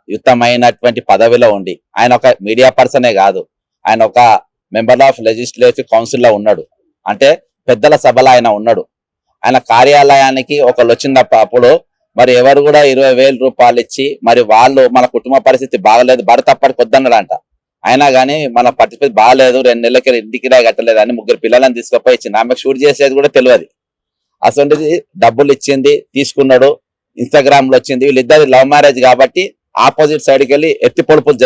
యుతమైనటువంటి పదవిలో ఉండి, ఆయన ఒక మీడియా పర్సనే కాదు, ఆయన ఒక మెంబర్ ఆఫ్ లెజిస్లేటివ్ కౌన్సిల్ లో ఉన్నాడు, అంటే పెద్దల సభలో ఆయన ఉన్నాడు. ఆయన కార్యాలయానికి ఒకళ్ళు వచ్చినప్పుడు మరి ఎవరు కూడా 20,000 రూపాయలు ఇచ్చి మరి వాళ్ళు మన కుటుంబ పరిస్థితి బాగలేదు, భర్త అప్పటికి వద్దన్నాడంట, అయినా కానీ మన పరిస్థితి బాగలేదు, 2 నెలలకి ఇంటికి కట్టలేదు అని 3 పిల్లలను తీసుకుపోయి ఇచ్చింది. ఆమెకు షూట్ చేసేది కూడా తెలియదు. అసలు డబ్బులు ఇచ్చింది, తీసుకున్నాడు, ఇన్స్టాగ్రామ్ లో వచ్చింది. వీళ్ళిద్దరు లవ్ మ్యారేజ్ కాబట్టి ఆపోజిట్ సైడ్కి వెళ్ళి ఎత్తి పొడుపులు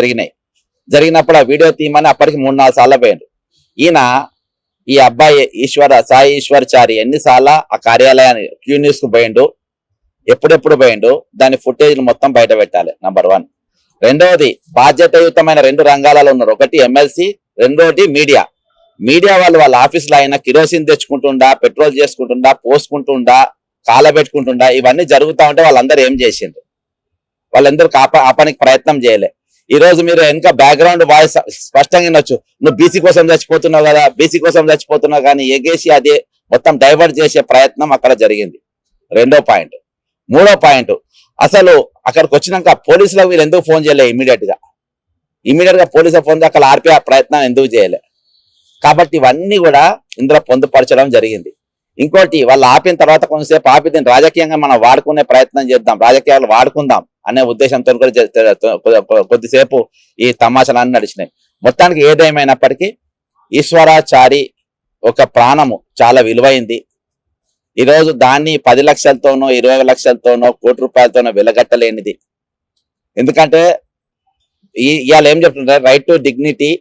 జరిగినప్పుడు ఆ వీడియో తీయమని అప్పటికి 3-4 సార్లు పోయిండు. ఈయన ఈ అబ్బాయి సాయి ఈశ్వర్ చారి ఎన్నిసార్లు ఆ కార్యాలయాన్ని క్యూ న్యూస్ కు పోయిండు, ఎప్పుడెప్పుడు పోయిండు, దాని ఫుటేజ్లు మొత్తం బయట పెట్టాలి. నంబర్ 1. రెండవది, బాధ్యతాయుతమైన 2 రంగాలలో ఉన్నారు. ఒకటి ఎమ్మెల్సీ, రెండోటి మీడియా వాళ్ళు వాళ్ళ ఆఫీసులో అయినా కిరోసిన్ తెచ్చుకుంటుండా, పెట్రోల్ చేసుకుంటుండా, పోసుకుంటుండా, కాలబెట్టుకుంటుండా, ఇవన్నీ జరుగుతూ ఉంటే వాళ్ళందరూ ఏం చేసిండ్రు? వాళ్ళందరూ ఆపడానికి ప్రయత్నం చేయలే. ఈ రోజు మీరు వెనక బ్యాక్గ్రౌండ్ వాయిస్ స్పష్టంగా వినొచ్చు, నువ్వు బీసీ కోసం చచ్చిపోతున్నావు కదా, బీసీ కోసం చచ్చిపోతున్నావు, కానీ ఎగేసి అదే మొత్తం డైవర్ట్ చేసే ప్రయత్నం అక్కడ జరిగింది. 2వ పాయింట్. 3వ పాయింట్, అసలు అక్కడికి వచ్చినాక పోలీసులకు వీళ్ళు ఎందుకు ఫోన్ చేయలే? ఇమీడియట్ గా పోలీసులకు ఫోన్ అక్కడ ఆర్పే ప్రయత్నం ఎందుకు చేయలే? కాబట్టి ఇవన్నీ కూడా ఇందులో పొందుపరచడం జరిగింది. ఇంకోటి, వాళ్ళు ఆపిన తర్వాత కొంతసేపు ఆపి దీన్ని రాజకీయంగా మనం వాడుకునే ప్రయత్నం చేద్దాం, రాజకీయాలు వాడుకుందాం అనే ఉద్దేశంతో కూడా కొద్దిసేపు ఈ తమాషాలన్నీ నడిచినాయి. మొత్తానికి ఏదేమైనప్పటికీ ఈశ్వరాచారి ఒక ప్రాణము చాలా విలువైంది. ఈరోజు దాన్ని 10 లక్షలతోనో 20 లక్షలతోనో ₹1,00,00,000తోనో వెలగట్టలేనిది. ఎందుకంటే ఇవాళ ఏం చెప్తుంటారు, రైట్ టు డిగ్నిటీ